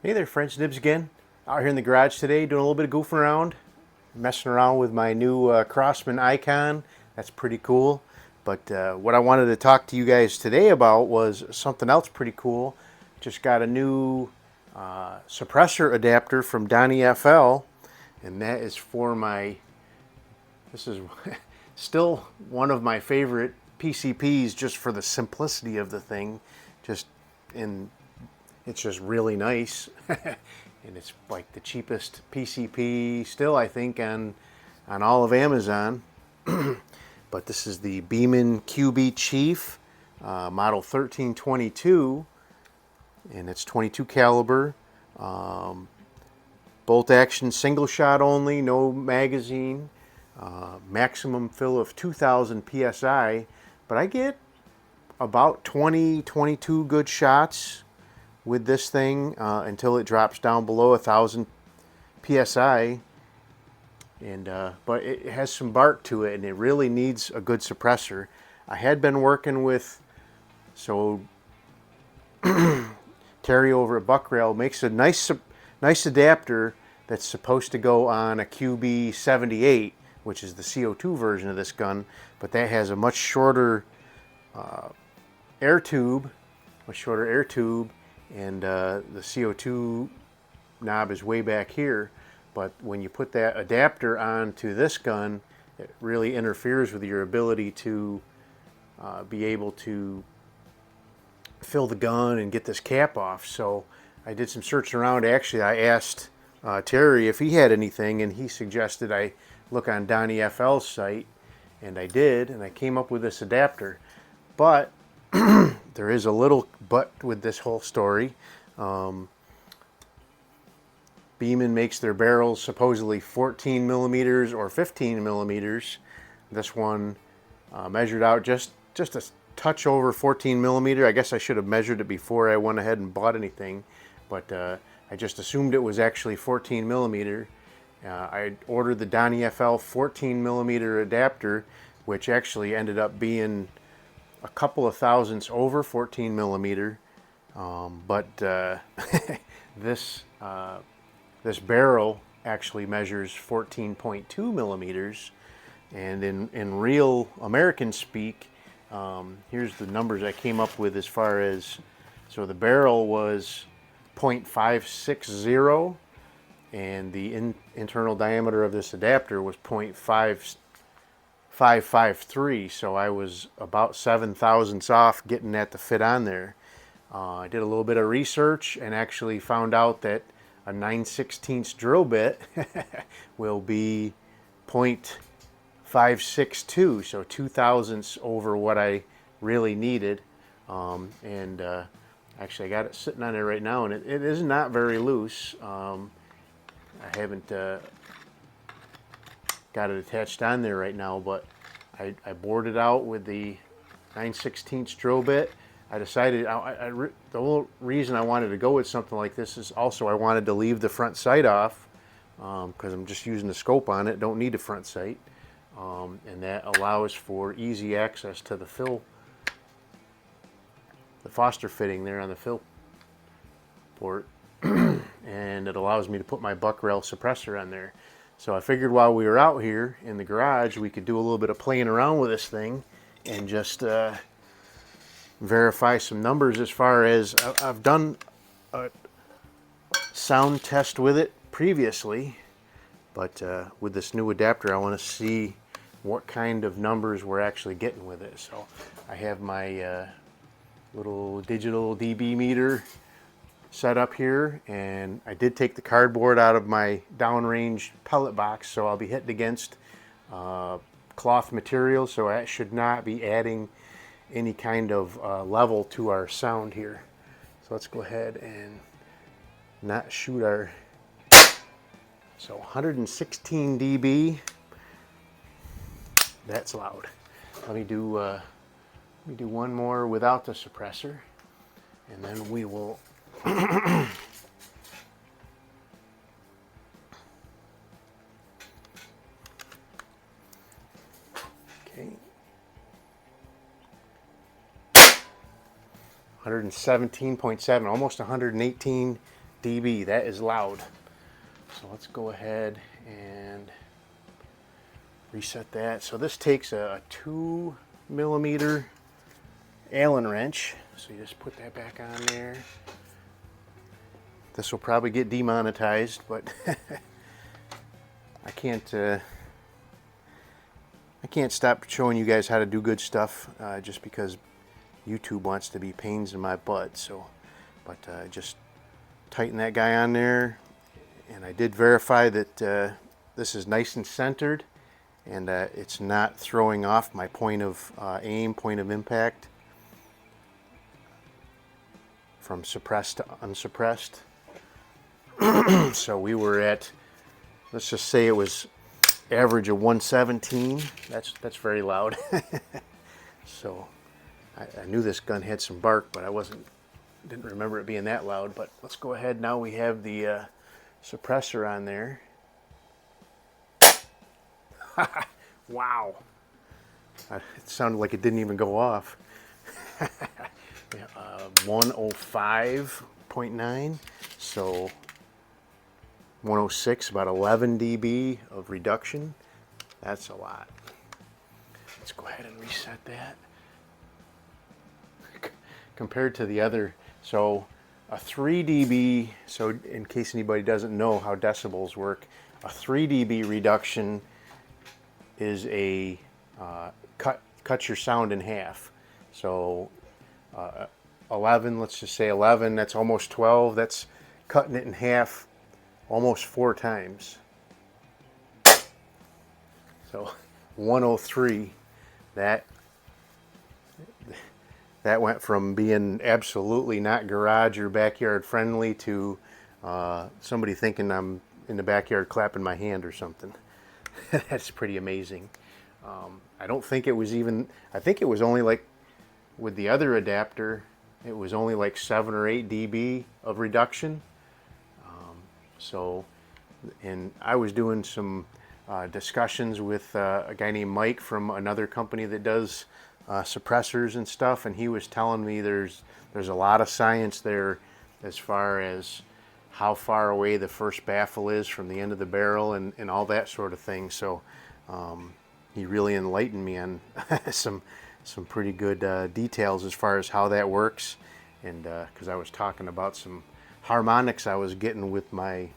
Hey there, French Nibs again. Out here in the garage today doing a little bit of goofing around, messing around with my new Crossman icon. That's pretty cool. But what I wanted to talk to you guys today about was something else pretty cool. Just got a new suppressor adapter from DonnyFL, and that is for my, this is still one of my favorite PCPs just for the simplicity of the thing. Just in It's just really nice, and it's like the cheapest PCP still, I think, on all of Amazon. But this is the Beeman QB Chief, model 1322, and it's 22 caliber, bolt action, single shot only, no magazine, maximum fill of 2,000 psi. But I get about 22 good shots with this thing until it drops down below 1,000 psi, and but it has some bark to it, and it really needs a good suppressor. I had been working with, so Terry over at Buckrail makes a nice adapter that's supposed to go on a QB 78, which is the CO2 version of this gun, but that has a much shorter air tube, and the CO2 knob is way back here. But when you put that adapter onto this gun, it really interferes with your ability to be able to fill the gun and get this cap off. So I did some searching around. Actually, I asked Terry if he had anything, and he suggested I look on DonnyFL's site, and I did, and I came up with this adapter. But there is a little but with this whole story. Beeman makes their barrels supposedly 14 millimeters or 15 millimeters. This one measured out just a touch over 14 millimeter. I guess I should have measured it before I went ahead and bought anything, but I just assumed it was actually 14 millimeter. I ordered the DonnyFL 14 millimeter adapter, which actually ended up being a couple of thousandths over 14 millimeter, but this barrel actually measures 14.2 millimeters, and in real American speak, here's the numbers I came up with as far as, so the barrel was 0.560, and the internal diameter of this adapter was 0.553, so I was about 7 thousandths off getting that to fit on there. I did a little bit of research and actually found out that a 9/16 drill bit will be 0.562, so 2 thousandths over what I really needed. Actually I got it sitting on there right now, and it is not very loose. I haven't got it attached on there right now, but I bored it out with the 9/16 drill bit. I decided the whole reason I wanted to go with something like this is also I wanted to leave the front sight off, because I'm just using the scope on it, don't need a front sight, and that allows for easy access to the fill, the Foster fitting there on the fill port, and it allows me to put my Buckrail suppressor on there. So I figured while we were out here in the garage, we could do a little bit of playing around with this thing and just verify some numbers. As far as I've done a sound test with it previously, but with this new adapter I want to see what kind of numbers we're actually getting with it. So I have my little digital dB meter set up here, and I did take the cardboard out of my downrange pellet box, so I'll be hitting against cloth material, so that should not be adding any kind of level to our sound here. So let's go ahead and not shoot our, so 116 dB. That's loud. Let me do one more without the suppressor, and then we will okay. 117.7, almost 118 dB. That is loud. So let's go ahead and reset that. So this takes a 2mm Allen wrench. So you just put that back on there. This will probably get demonetized, but I can't stop showing you guys how to do good stuff just because YouTube wants to be pains in my butt. So, but just tighten that guy on there, and I did verify that this is nice and centered, and it's not throwing off my point of aim, point of impact from suppressed to unsuppressed. So we were at, let's just say it was average of 117. That's very loud. So I knew this gun had some bark, but didn't remember it being that loud. But let's go ahead. Now we have the suppressor on there. Wow. It sounded like it didn't even go off. 105.9. So 106, about 11 dB of reduction. That's a lot. Let's go ahead and reset that. Compared to the other, so a 3 dB, so in case anybody doesn't know how decibels work, a 3 dB reduction is a cut your sound in half. So 11, let's just say 11, that's almost 12, that's cutting it in half almost 4 times. So 103, that went from being absolutely not garage or backyard friendly to somebody thinking I'm in the backyard clapping my hand or something. That's pretty amazing. I don't think it was even, I think it was only like, with the other adapter, it was only like 7 or 8 dB of reduction. So, and I was doing some discussions with a guy named Mike from another company that does suppressors and stuff, and he was telling me there's a lot of science there as far as how far away the first baffle is from the end of the barrel and all that sort of thing. So he really enlightened me on some pretty good details as far as how that works, and because I was talking about some harmonics I was getting with my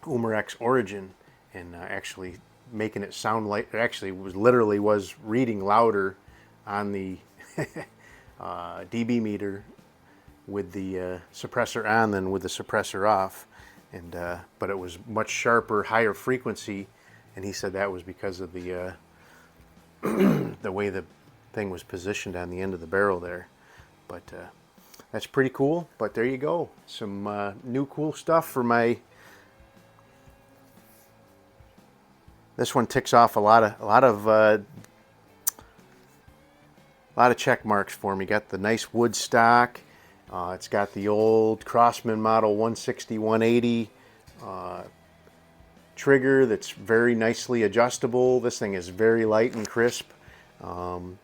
Umarex Origin, and actually making it sound like it actually was reading louder on the dB meter with the suppressor on than with the suppressor off, and but it was much sharper, higher frequency, and he said that was because of the the way the thing was positioned on the end of the barrel there. But that's pretty cool. But there you go, some new cool stuff for my. This one ticks off a lot of check marks for me. Got the nice wood stock. It's got the old Crosman model 160, 180 trigger that's very nicely adjustable. This thing is very light and crisp, and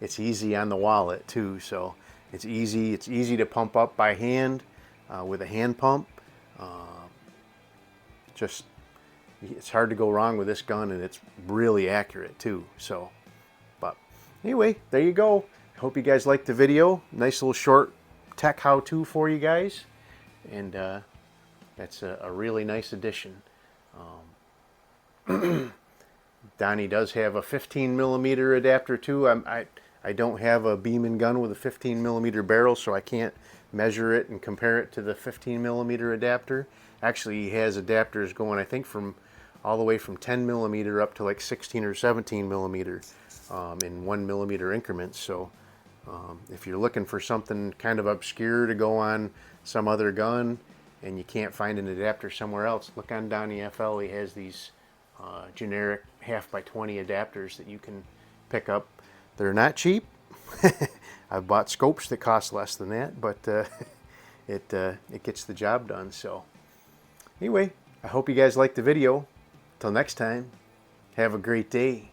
it's easy on the wallet too. So it's easy to pump up by hand with a hand pump. Just it's hard to go wrong with this gun, and it's really accurate too. So, but anyway, there you go. Hope you guys liked the video. Nice little short tech how-to for you guys, and that's a really nice addition. Donnie does have a 15mm adapter too. I don't have a Beeman gun with a 15mm barrel, so I can't measure it and compare it to the 15mm adapter. Actually, he has adapters going, I think, from all the way from 10mm up to like 16 or 17mm in 1mm increments. So if you're looking for something kind of obscure to go on some other gun and you can't find an adapter somewhere else, look on DonnyFL. He has these generic 1/2x20 adapters that you can pick up. They're not cheap. I've bought scopes that cost less than that, but it gets the job done. So anyway, I hope you guys liked the video. Till next time, have a great day.